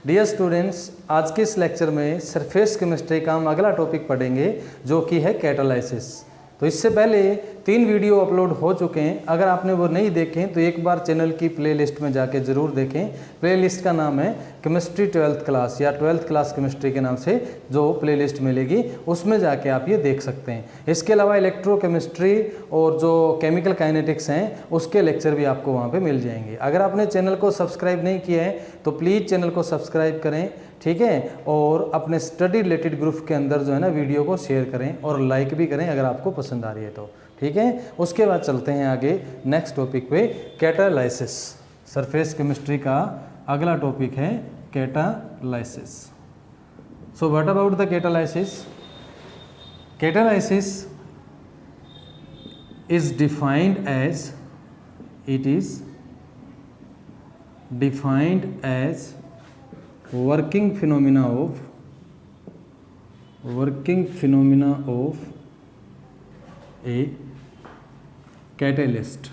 Dear students, आज के इस लेक्चर में सरफेस केमिस्ट्री का हम अगला टॉपिक पढ़ेंगे जो कि है कैटालाइसिस। तो इससे पहले 3 वीडियो अपलोड हो चुके हैं। अगर आपने वो नहीं देखे तो एक बार चैनल की प्लेलिस्ट में जाके ज़रूर देखें। प्लेलिस्ट का नाम है केमिस्ट्री 12th क्लास या 12th क्लास केमिस्ट्री के नाम से जो प्लेलिस्ट मिलेगी उसमें जाके आप ये देख सकते हैं। इसके अलावा इलेक्ट्रोकेमिस्ट्री और जो केमिकल काइनेटिक्स हैं उसके लेक्चर भी आपको वहाँ पे मिल जाएंगे। अगर आपने चैनल को सब्सक्राइब नहीं किया है तो प्लीज़ चैनल को सब्सक्राइब करें, ठीक है। और अपने स्टडी रिलेटेड ग्रुप के अंदर जो है ना वीडियो को शेयर करें और लाइक भी करें अगर आपको पसंद आ रही है तो, ठीक है। उसके बाद चलते हैं आगे नेक्स्ट टॉपिक पे, कैटालाइसिस। सरफेस केमिस्ट्री का अगला टॉपिक है catalysis. So what about the catalysis? Catalysis is defined as, it is defined as working phenomena of a catalyst।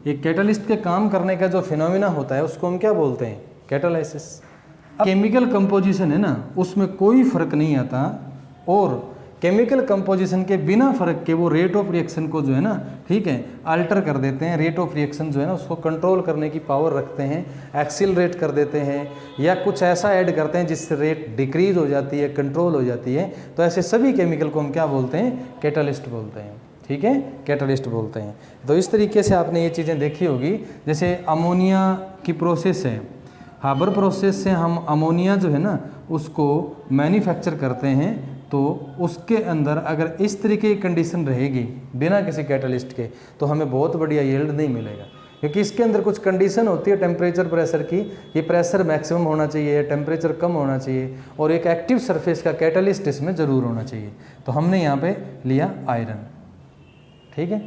एक कैटालिस्ट के काम करने का जो फिनोमिना होता है उसको हम क्या बोलते हैं? कैटालाइसिस। केमिकल कंपोजिशन है ना, उसमें कोई फर्क नहीं आता और केमिकल कंपोजिशन के बिना फर्क के वो रेट ऑफ रिएक्शन को जो है ना, ठीक है, अल्टर कर देते हैं। रेट ऑफ रिएक्शन जो है ना उसको कंट्रोल करने की पावर रखते हैं, एक्सीलरेट कर देते हैं या कुछ ऐसा ऐड करते हैं जिससे रेट डिक्रीज हो जाती है, कंट्रोल हो जाती है। तो ऐसे सभी केमिकल को हम क्या बोलते हैं? कैटालिस्ट बोलते हैं, ठीक है, कैटालिस्ट बोलते हैं। तो इस तरीके से आपने ये चीज़ें देखी होगी। जैसे अमोनिया की प्रोसेस है, हाबर प्रोसेस से हम अमोनिया जो है ना उसको मैन्युफैक्चर करते हैं। तो उसके अंदर अगर इस तरीके की कंडीशन रहेगी बिना किसी कैटालिस्ट के तो हमें बहुत बढ़िया यील्ड नहीं मिलेगा, क्योंकि इसके अंदर कुछ कंडीशन होती है टेम्परेचर प्रेशर की। ये प्रेशर मैक्सिमम होना चाहिए, टेम्परेचर कम होना चाहिए और एक एक्टिव सरफेस का कैटालिस्ट इसमें ज़रूर होना चाहिए। तो हमने यहाँ पे लिया आयरन, ठीक है,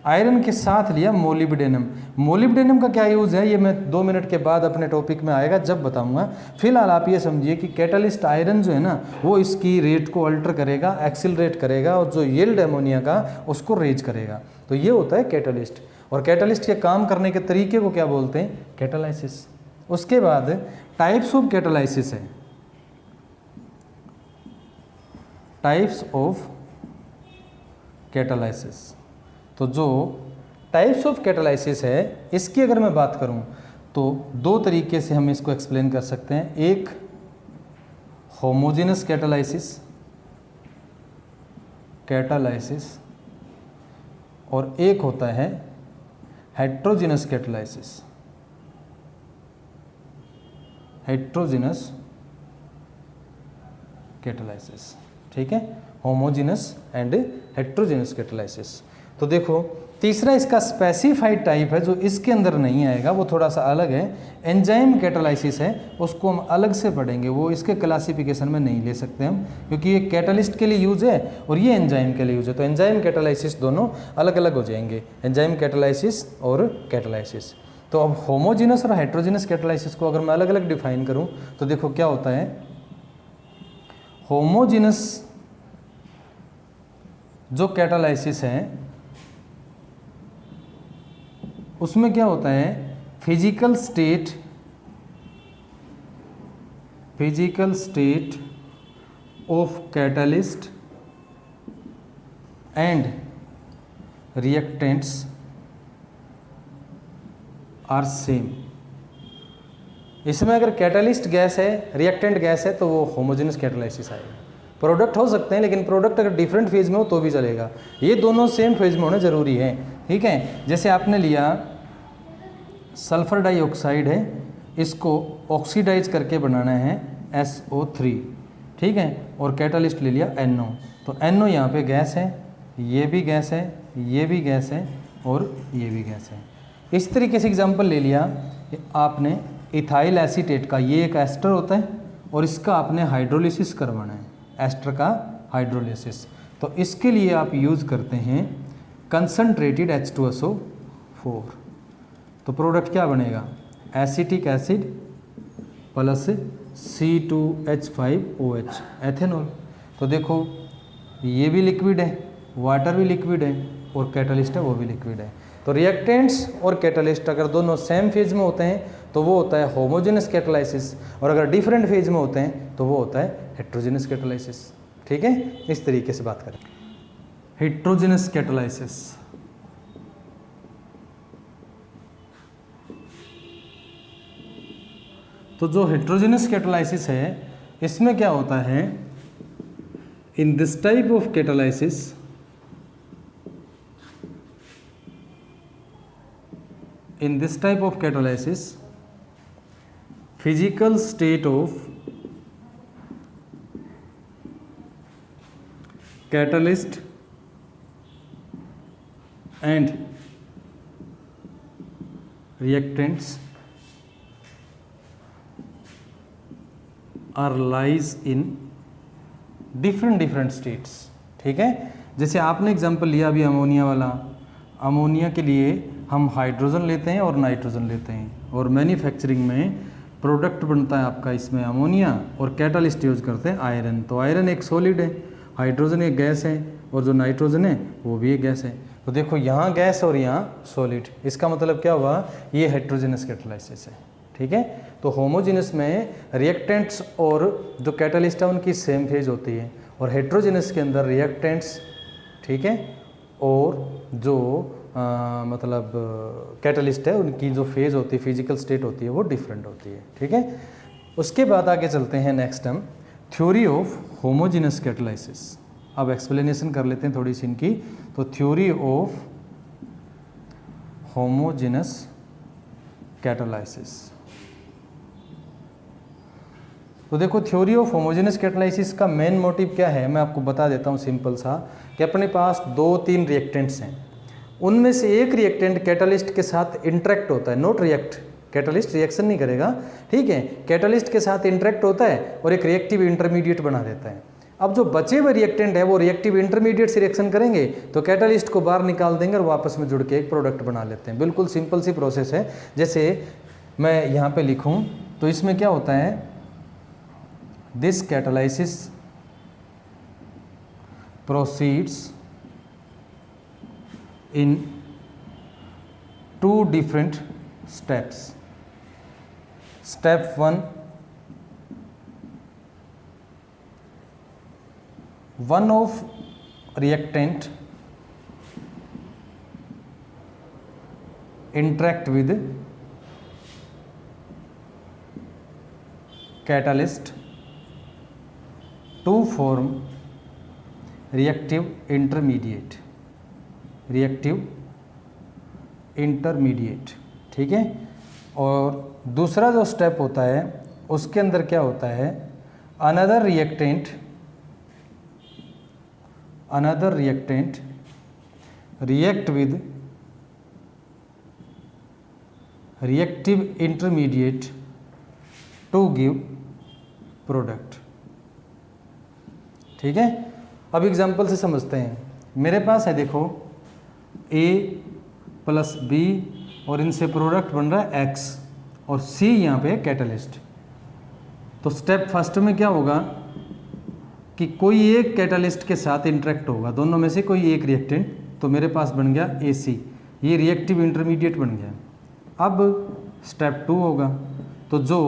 आयरन के साथ लिया मोलिब्डेनम। मोलिब्डेनम का क्या यूज़ है ये मैं 2 मिनट के बाद अपने टॉपिक में आएगा जब बताऊंगा। फिलहाल आप ये समझिए कि कैटालिस्ट आयरन जो है ना वो इसकी रेट को अल्टर करेगा, एक्सिलरेट करेगा और जो यील्ड अमोनिया का उसको रेज करेगा। तो ये होता है कैटालिस्ट। और कैटालिस्ट के काम करने के तरीके को क्या बोलते हैं? कैटालाइसिस। उसके बाद टाइप्स ऑफ कैटालाइसिस है, टाइप्स ऑफ कैटालाइसिस। तो जो टाइप्स ऑफ कैटालाइसिस है इसकी अगर मैं बात करूं तो 2 तरीके से हम इसको एक्सप्लेन कर सकते हैं। एक होमोजेनस कैटालाइसिस और एक होता है हेट्रोजेनस कैटालाइसिस, ठीक है, होमोजेनस एंड हेट्रोजेनस कैटालाइसिस। तो देखो तीसरा इसका स्पेसिफाइड टाइप है जो इसके अंदर नहीं आएगा, वो थोड़ा सा अलग है। एंजाइम कैटालाइसिस है, उसको हम अलग से पढ़ेंगे, वो इसके क्लासिफिकेशन में नहीं ले सकते हम, क्योंकि ये कैटालिस्ट के लिए यूज़ है और ये एंजाइम के लिए यूज़ है। तो एंजाइम कैटालाइसिस दोनों अलग अलग हो जाएंगे, एंजाइम कैटालाइसिस और कैटालाइसिस। तो अब होमोजेनस और हेट्रोजेनस कैटालाइसिस को अगर मैं अलग अलग डिफाइन करूँ तो देखो क्या होता है। होमोजेनस जो कैटालाइसिस है उसमें क्या होता है? Physical state of catalyst and reactants are same. इसमें अगर कैटालिस्ट गैस है, रिएक्टेंट गैस है तो वो होमोजेनस कैटालाइसिस आएगा। प्रोडक्ट हो सकते हैं लेकिन प्रोडक्ट अगर डिफरेंट फेज में हो तो भी चलेगा। ये दोनों सेम फेज में होना ज़रूरी है, ठीक है। जैसे आपने लिया सल्फर डाइऑक्साइड है, इसको ऑक्सीडाइज करके बनाना है SO3, ठीक है, और कैटालिस्ट ले लिया NO। तो NO यहाँ पे गैस है, ये भी गैस है, ये भी गैस है और ये भी गैस है। इस तरीके से एग्जांपल ले लिया आपने इथाइल एसीटेट का, ये एक एस्टर होता है और इसका आपने हाइड्रोलिसिस करवाना है, एस्टर का हाइड्रोलिसिस। तो इसके लिए आप यूज़ करते हैं कंसनट्रेटेड H2SO4। तो प्रोडक्ट क्या बनेगा? Acetic acid plus C2H5OH, ethanol. तो देखो ये भी लिक्विड है, वाटर भी लिक्विड है और कैटलिस्ट है वो भी लिक्विड है। तो रिएक्टेंट्स और कैटलिस्ट अगर दोनों सेम फेज में होते हैं तो वो होता है होमोजेनस कैटालाइसिस, और अगर डिफरेंट फेज में होते हैं तो वो होता है हेट्रोजेनस कैटालाइसिस। ठीक है, इस तरीके से बात करें। हेट्रोजेनस कैटालाइसिस, तो जो हेट्रोजेनस कैटालाइसिस है इसमें क्या होता है, in this type of catalysis physical state of catalyst and reactants are lies in different states। ठीक है, जैसे आपने एग्जांपल लिया अभी अमोनिया वाला, अमोनिया के लिए हम हाइड्रोजन लेते हैं और नाइट्रोजन लेते हैं, और मैन्युफैक्चरिंग में प्रोडक्ट बनता है आपका इसमें अमोनिया, और कैटालिस्ट यूज करते हैं आयरन। तो आयरन एक सॉलिड है, हाइड्रोजन एक गैस है, और जो नाइट्रोजन है वो भी एक गैस है। तो देखो यहाँ गैस और यहाँ सॉलिड, इसका मतलब क्या हुआ, ये हेट्रोजेनस कैटालाइसिस है। ठीक है, तो होमोजेनस में रिएक्टेंट्स और जो कैटालिस्ट है उनकी सेम फेज होती है, और हेट्रोजेनस के अंदर रिएक्टेंट्स, ठीक है, और जो मतलब कैटालिस्ट है उनकी जो फेज होती है, फिजिकल स्टेट होती है, वो डिफरेंट होती है। ठीक है, उसके बाद आगे चलते हैं नेक्स्ट हम थ्योरी ऑफ होमोजेनस कैटालाइसिस। अब एक्सप्लेनेशन कर लेते हैं थोड़ी सी इनकी। तो थ्योरी ऑफ होमोजेनस कैटालाइसिस, तो देखो थ्योरी ऑफ होमोजेनस कैटालाइसिस का मेन मोटिव क्या है, मैं आपको बता देता हूँ सिंपल सा, कि अपने पास 2-3 रिएक्टेंट्स हैं, उनमें से एक रिएक्टेंट कैटालिस्ट के साथ इंटरेक्ट होता है, नोट रिएक्ट, कैटालिस्ट रिएक्शन नहीं करेगा, ठीक है, कैटालिस्ट के साथ इंटरेक्ट होता है और एक रिएक्टिव इंटरमीडिएट बना देता है। अब जो बचे हुए रिएक्टेंट है वो रिएक्टिव इंटरमीडिएट से रिएक्शन करेंगे तो कैटालिस्ट को बाहर निकाल देंगे और वापस में जुड़ के एक प्रोडक्ट बना लेते हैं। बिल्कुल सिंपल सी प्रोसेस है। जैसे मैं यहाँ पे लिखूँ तो इसमें क्या होता है, this catalysis proceeds in 2 different steps. Step 1, one of reactant interact with catalyst to form reactive intermediate, ठीक है। और दूसरा जो स्टेप होता है उसके अंदर क्या होता है, another reactant react with reactive intermediate to give product, ठीक है। अब एग्जाम्पल से समझते हैं। मेरे पास है देखो A + B और इनसे प्रोडक्ट बन रहा है X और C यहाँ पे कैटालिस्ट। तो स्टेप फर्स्ट में क्या होगा कि कोई एक कैटालिस्ट के साथ इंटरेक्ट होगा, दोनों में से कोई एक रिएक्टेंट, तो मेरे पास बन गया AC, ये रिएक्टिव इंटरमीडिएट बन गया। अब स्टेप 2 होगा, तो जो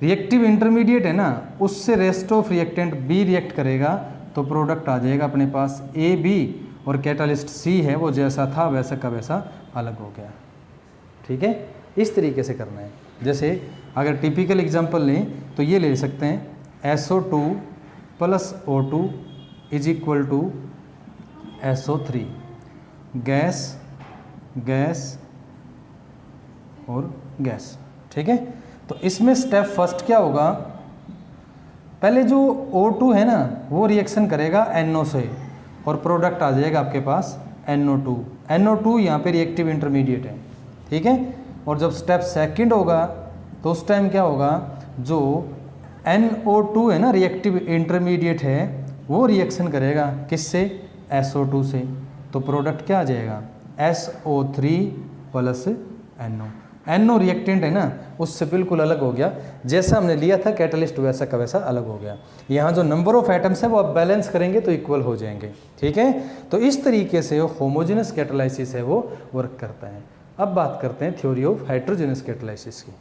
रिएक्टिव इंटरमीडिएट है ना उससे rest of reactant B react करेगा तो प्रोडक्ट आ जाएगा अपने पास AB, और कैटालिस्ट C है वो जैसा था वैसा का वैसा अलग हो गया, ठीक है। इस तरीके से करना है। जैसे अगर टिपिकल एग्जांपल लें तो ये ले सकते हैं SO2 + O2 = SO3, gas gas और गैस, ठीक है। तो इसमें स्टेप फर्स्ट क्या होगा, पहले जो O2 है ना वो रिएक्शन करेगा NO से और प्रोडक्ट आ जाएगा आपके पास NO2। NO2 यहाँ पे रिएक्टिव इंटरमीडिएट है, ठीक है। और जब स्टेप सेकंड होगा तो उस टाइम क्या होगा, जो NO2 है ना रिएक्टिव इंटरमीडिएट है वो रिएक्शन करेगा किससे, SO2 से, तो प्रोडक्ट क्या आ जाएगा SO3 + NO। NO रिएक्टेंट है ना उससे बिल्कुल अलग हो गया, जैसा हमने लिया था कैटालिस्ट वैसा का वैसा अलग हो गया। यहाँ जो नंबर ऑफ एटम्स है वो आप बैलेंस करेंगे तो इक्वल हो जाएंगे, ठीक है। तो इस तरीके से होमोजेनस कैटालाइसिस है वो वर्क करता है। अब बात करते हैं थ्योरी ऑफ हेट्रोजेनस कैटालाइसिस की।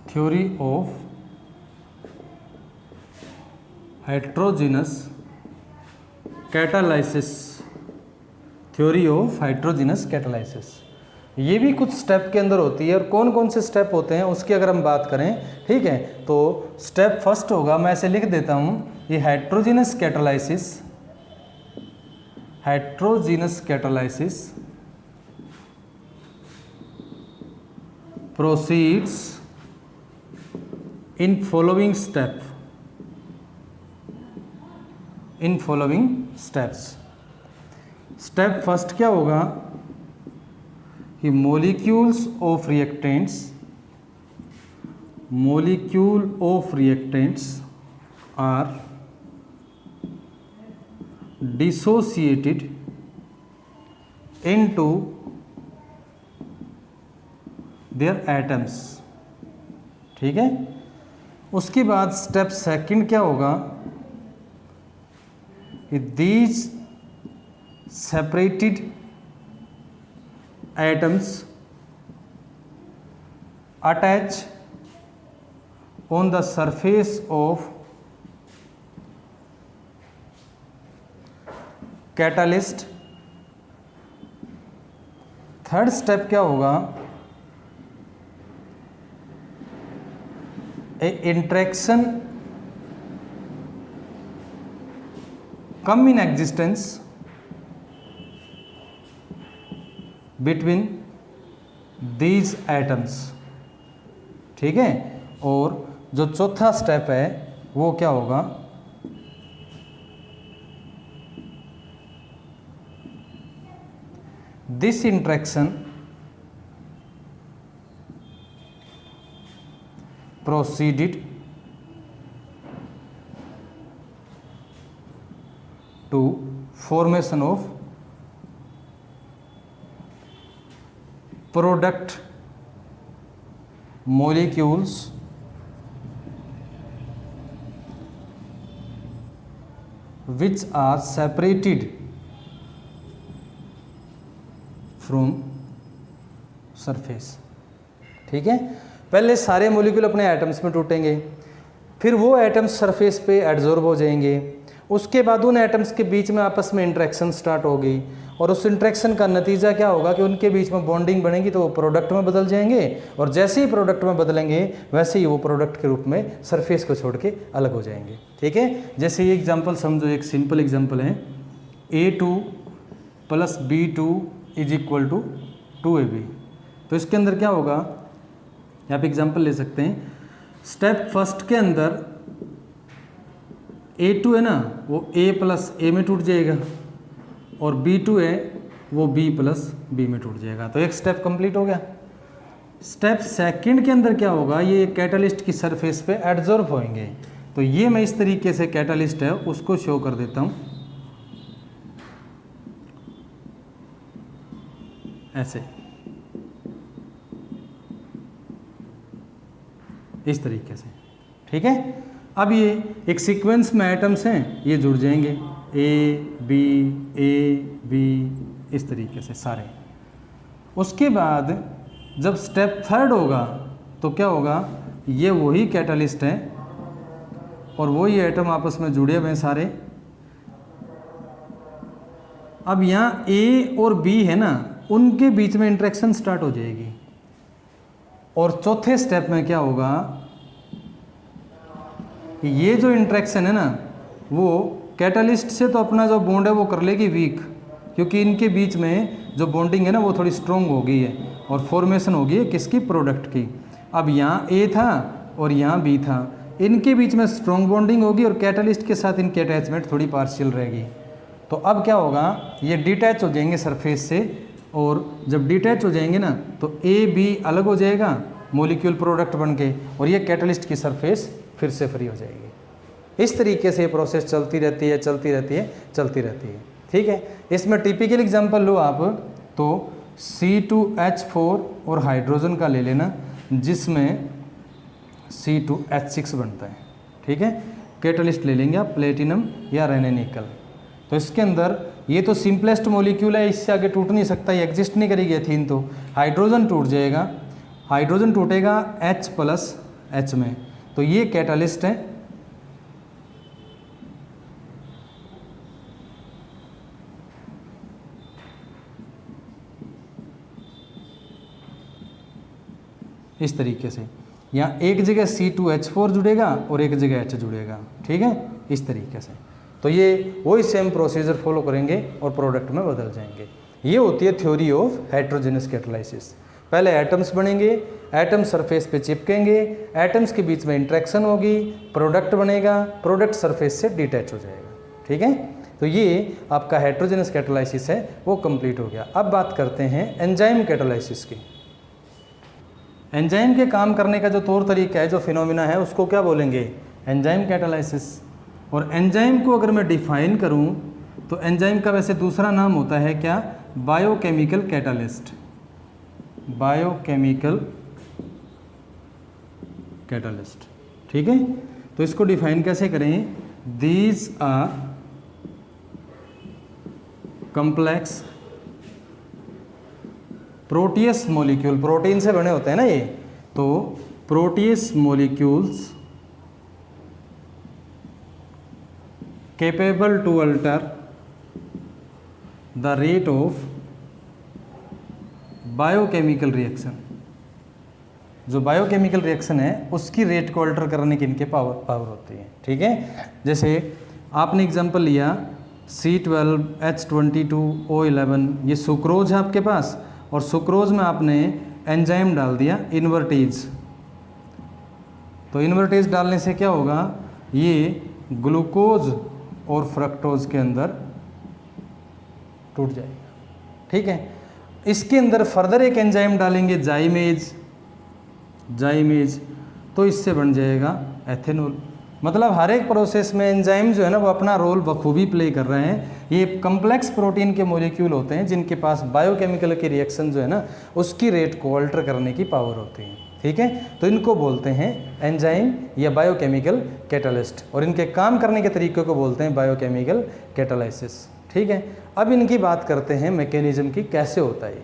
Theory of heterogeneous catalysis, theory of heterogeneous catalysis. ये भी कुछ स्टेप के अंदर होती है, और कौन कौन से स्टेप होते हैं उसकी अगर हम बात करें, ठीक है, तो स्टेप फर्स्ट होगा, मैं ऐसे लिख देता हूँ, ये heterogeneous catalysis, heterogeneous catalysis proceeds in following step, in following steps. Step first क्या होगा कि molecules of reactants, molecule of reactants are dissociated into their atoms, ठीक है। उसके बाद स्टेप सेकंड क्या होगा कि these separated atoms attach on the surface of catalyst। Third step क्या होगा, ए interaction come in existence between these atoms, ठीक है। और जो चौथा स्टेप है वो क्या होगा, this interaction proceeded to formation of product molecules which are separated from surface, ठीक है। पहले सारे मोलिक्यूल अपने एटम्स में टूटेंगे, फिर वो एटम्स सरफेस पे एडजॉर्ब हो जाएंगे, उसके बाद उन एटम्स के बीच में आपस में इंटरेक्शन स्टार्ट होगी, और उस इंटरेक्शन का नतीजा क्या होगा कि उनके बीच में बॉन्डिंग बनेगी, तो वो प्रोडक्ट में बदल जाएंगे, और जैसे ही प्रोडक्ट में बदलेंगे वैसे ही वो प्रोडक्ट के रूप में सरफेस को छोड़ के अलग हो जाएंगे, ठीक है। जैसे ये एग्जांपल समझो, एक सिंपल एग्जांपल है, A2 + B2 = 2AB। तो इसके अंदर क्या होगा, आप एग्जांपल ले सकते हैं। स्टेप फर्स्ट के अंदर A2 है ना, वो A + A में टूट जाएगा, और B2 है वो B + B में टूट जाएगा, तो एक स्टेप कंप्लीट हो गया। स्टेप सेकंड के अंदर क्या होगा, ये कैटालिस्ट की सरफेस पे एडजॉर्ब होंगे, तो ये मैं इस तरीके से कैटालिस्ट है उसको शो कर देता हूँ, ऐसे, इस तरीके से, ठीक है। अब ये एक सीक्वेंस में एटम्स हैं, ये जुड़ जाएंगे A B इस तरीके से सारे। उसके बाद जब स्टेप थर्ड होगा तो क्या होगा, ये वही कैटालिस्ट है और वही एटम आपस में जुड़े हुए हैं सारे। अब यहाँ A और B है ना, उनके बीच में इंटरेक्शन स्टार्ट हो जाएगी, और चौथे स्टेप में क्या होगा, ये जो इंटरेक्शन है ना, वो कैटालिस्ट से तो अपना जो बॉन्ड है वो कर लेगी वीक, क्योंकि इनके बीच में जो बॉन्डिंग है ना वो थोड़ी स्ट्रॉन्ग हो गई है, और फॉर्मेशन हो गई है किसकी, प्रोडक्ट की। अब यहाँ A था और यहाँ B था, इनके बीच में स्ट्रॉन्ग बॉन्डिंग होगी, और कैटालिस्ट के साथ इनकी अटैचमेंट थोड़ी पार्शियल रहेगी। तो अब क्या होगा, ये डिटैच हो जाएंगे सरफेस से, और जब डिटैच हो जाएंगे ना तो A B अलग हो जाएगा मोलिक्यूल प्रोडक्ट बन के, और ये कैटालिस्ट की सरफेस फिर से फ्री हो जाएगी। इस तरीके से ये प्रोसेस चलती रहती है, ठीक है। इसमें टिपिकल एग्जांपल लो आप तो C2H4 और हाइड्रोजन का ले लेना, जिसमें C2H6 बनता है, ठीक है। कैटालिस्ट ले लेंगे आप प्लेटिनम या रेनेनिकल। तो इसके अंदर ये तो सिंपलेस्ट मॉलिक्यूल है, इससे आगे टूट नहीं सकता, ये एग्जिस्ट नहीं करेगी एथीन, तो हाइड्रोजन टूट जाएगा, हाइड्रोजन टूटेगा H+ H में, तो ये कैटालिस्ट है। इस तरीके से यहाँ एक जगह C2H4 जुड़ेगा और एक जगह H जुड़ेगा, ठीक है, इस तरीके से। तो ये वही सेम प्रोसीजर फॉलो करेंगे और प्रोडक्ट में बदल जाएंगे। ये होती है थ्योरी ऑफ हेट्रोजेनस कैटालिसिस। पहले एटम्स बनेंगे, एटम सरफेस पे चिपकेंगे, एटम्स के बीच में इंट्रैक्शन होगी, प्रोडक्ट बनेगा, प्रोडक्ट सरफेस से डिटैच हो जाएगा, ठीक है। तो ये आपका हेट्रोजेनस कैटालिसिस है, वो कंप्लीट हो गया। अब बात करते हैं एंजाइम कैटालिसिस की। एंजाइम के काम करने का जो तौर तरीका है, जो फिनोमिना है, उसको क्या बोलेंगे? Enzyme catalysis. और एंजाइम को अगर मैं डिफाइन करूं तो एंजाइम का वैसे दूसरा नाम होता है क्या? Biochemical catalyst. बायोकेमिकल कैटालिस्ट, ठीक है। तो इसको डिफाइन कैसे करें? These are complex proteinous molecule, protein से बने होते हैं ना ये, तो proteinous molecules capable to alter the rate of biochemical reaction. जो बायोकेमिकल रिएक्शन है उसकी रेट को अल्टर करने की इनके पावर होती है, ठीक है। जैसे आपने एग्जांपल लिया C12H22O11, ये सुक्रोज है आपके पास, और सुक्रोज में आपने एंजाइम डाल दिया इन्वर्टेज। तो इन्वर्टेज डालने से क्या होगा? ये ग्लूकोज और फ्रक्टोज के अंदर टूट जाएगा, ठीक है। इसके अंदर फर्दर एक एंजाइम डालेंगे जाइमेज, तो इससे बन जाएगा एथेनॉल। मतलब हर एक प्रोसेस में एंजाइम जो है ना वो अपना रोल बखूबी प्ले कर रहे हैं। ये कम्प्लेक्स प्रोटीन के मॉलिक्यूल होते हैं जिनके पास बायोकेमिकल की रिएक्शन जो है ना उसकी रेट को अल्टर करने की पावर होती है, ठीक है। तो इनको बोलते हैं एंजाइम या बायोकेमिकल कैटालिस्ट, और इनके काम करने के तरीके को बोलते हैं बायोकेमिकल कैटालिसिस, ठीक है। अब इनकी बात करते हैं मैकेनिज्म की, कैसे होता है ये।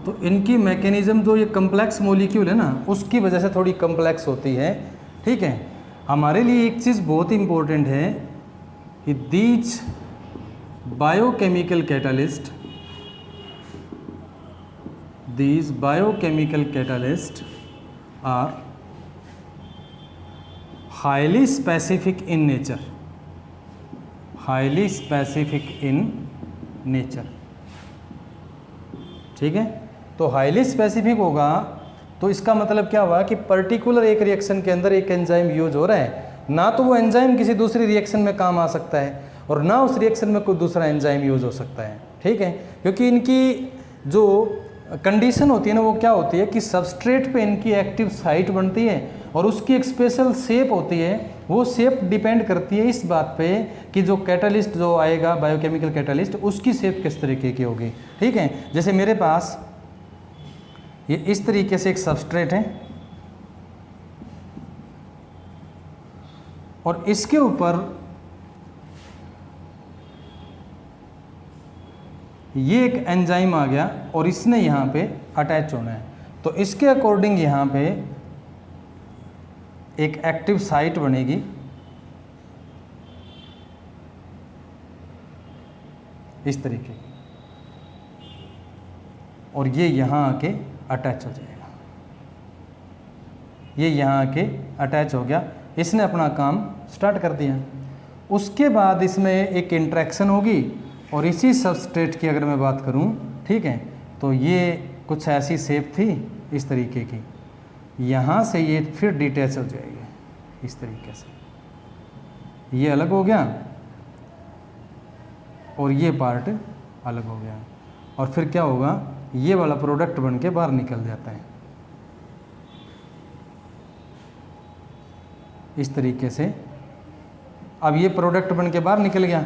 तो इनकी मैकेनिज्म, जो ये कम्प्लेक्स मॉलिक्यूल है ना उसकी वजह से थोड़ी कम्प्लेक्स होती है, ठीक है। हमारे लिए एक चीज़ बहुत इंपॉर्टेंट है कि these biochemical catalyst are highly specific in nature, ठीक है। तो हाईली स्पेसिफिक होगा तो इसका मतलब क्या हुआ कि पर्टिकुलर एक रिएक्शन के अंदर एक एंजाइम यूज हो रहा है, ना तो वो एंजाइम किसी दूसरी रिएक्शन में काम आ सकता है और ना उस रिएक्शन में कोई दूसरा एंजाइम यूज हो सकता है, ठीक है। क्योंकि इनकी जो कंडीशन होती है ना वो क्या होती है कि सबस्ट्रेट पे इनकी एक्टिव साइट बनती है और उसकी एक स्पेशल शेप होती है। वो शेप डिपेंड करती है इस बात पे कि जो कैटालिस्ट जो आएगा बायोकेमिकल कैटालिस्ट उसकी शेप किस तरीके की होगी, ठीक है। जैसे मेरे पास ये इस तरीके से एक सबस्ट्रेट है और इसके ऊपर ये एक एंजाइम आ गया और इसने यहाँ पे अटैच होना है, तो इसके अकॉर्डिंग यहाँ पे एक एक्टिव साइट बनेगी इस तरीके की, और ये यहाँ आके अटैच हो जाएगा। ये यहाँ आके अटैच हो गया, इसने अपना काम स्टार्ट कर दिया। उसके बाद इसमें एक इंट्रैक्शन होगी और इसी सबस्ट्रेट की अगर मैं बात करूं, ठीक है, तो ये कुछ ऐसी शेप थी इस तरीके की, यहाँ से ये फिर डिटैच हो जाएगी इस तरीके से, ये अलग हो गया और ये पार्ट अलग हो गया, और फिर क्या होगा, ये वाला प्रोडक्ट बन के बाहर निकल जाता है इस तरीके से। अब ये प्रोडक्ट बन के बाहर निकल गया,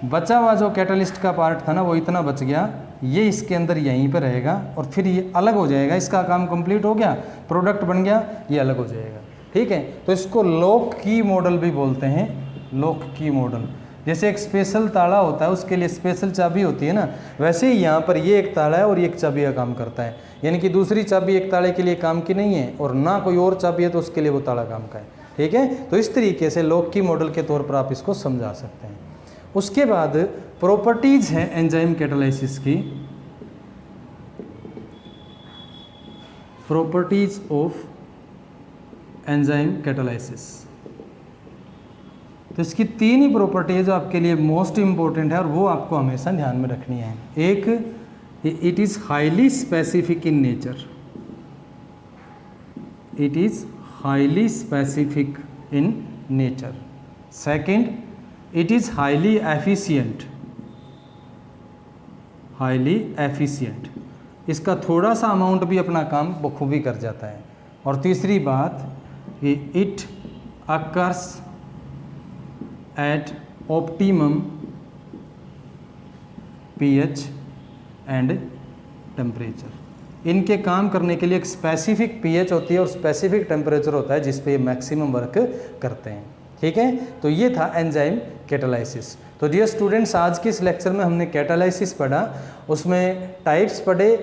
बचा हुआ जो कैटालिस्ट का पार्ट था ना वो इतना बच गया, ये इसके अंदर यहीं पर रहेगा और फिर ये अलग हो जाएगा। इसका काम कंप्लीट हो गया, प्रोडक्ट बन गया, ये अलग हो जाएगा, ठीक है। तो इसको लॉक की मॉडल भी बोलते हैं, लॉक की मॉडल। जैसे एक स्पेशल ताला होता है उसके लिए स्पेशल चाबी होती है ना, वैसे ही यहाँ पर ये एक ताला है और ये एक चाबी का काम करता है। यानी कि दूसरी चाबी एक ताले के लिए काम की नहीं है और ना कोई और चाबी है तो उसके लिए वो ताला काम का है। ठीक है, तो इस तरीके से लॉक की मॉडल के तौर पर आप इसको समझा सकते हैं। उसके बाद प्रॉपर्टीज है एंजाइम कैटालाइसिस की, प्रॉपर्टीज ऑफ एंजाइम कैटालाइसिस। तो इसकी 3 ही प्रॉपर्टी है जो आपके लिए मोस्ट इंपॉर्टेंट है और वो आपको हमेशा ध्यान में रखनी है। एक, it is highly specific in nature, it is highly specific in nature. Second, it is highly efficient, highly efficient, इसका थोड़ा सा अमाउंट भी अपना काम बखूबी कर जाता है। और तीसरी बात, it occurs at optimum pH and temperature. इनके काम करने के लिए एक स्पेसिफिक pH होती है और स्पेसिफिक टेम्परेचर होता है जिस पे ये मैक्सिमम वर्क करते हैं। ठीक है, तो ये था एंजाइम कैटालाइसिस। तो डियर स्टूडेंट्स, आज के इस लेक्चर में हमने कैटालाइसिस पढ़ा, उसमें टाइप्स पढ़े,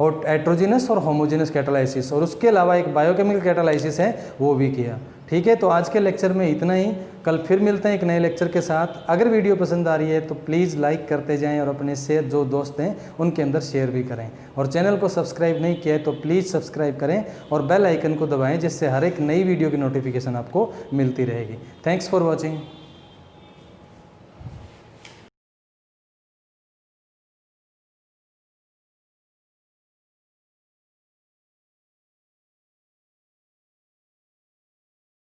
हेट्रोजेनस और होमोजेनस कैटालाइसिस, और उसके अलावा एक बायोकेमिकल कैटालाइसिस है वो भी किया। ठीक है, तो आज के लेक्चर में इतना ही। कल फिर मिलते हैं एक नए लेक्चर के साथ। अगर वीडियो पसंद आ रही है तो प्लीज़ लाइक करते जाएं और अपने शेयर जो दोस्त हैं उनके अंदर शेयर भी करें, और चैनल को सब्सक्राइब नहीं किया है तो प्लीज़ सब्सक्राइब करें और बेल आइकन को दबाएं जिससे हर एक नई वीडियो की नोटिफिकेशन आपको मिलती रहेगी। Thanks for watching.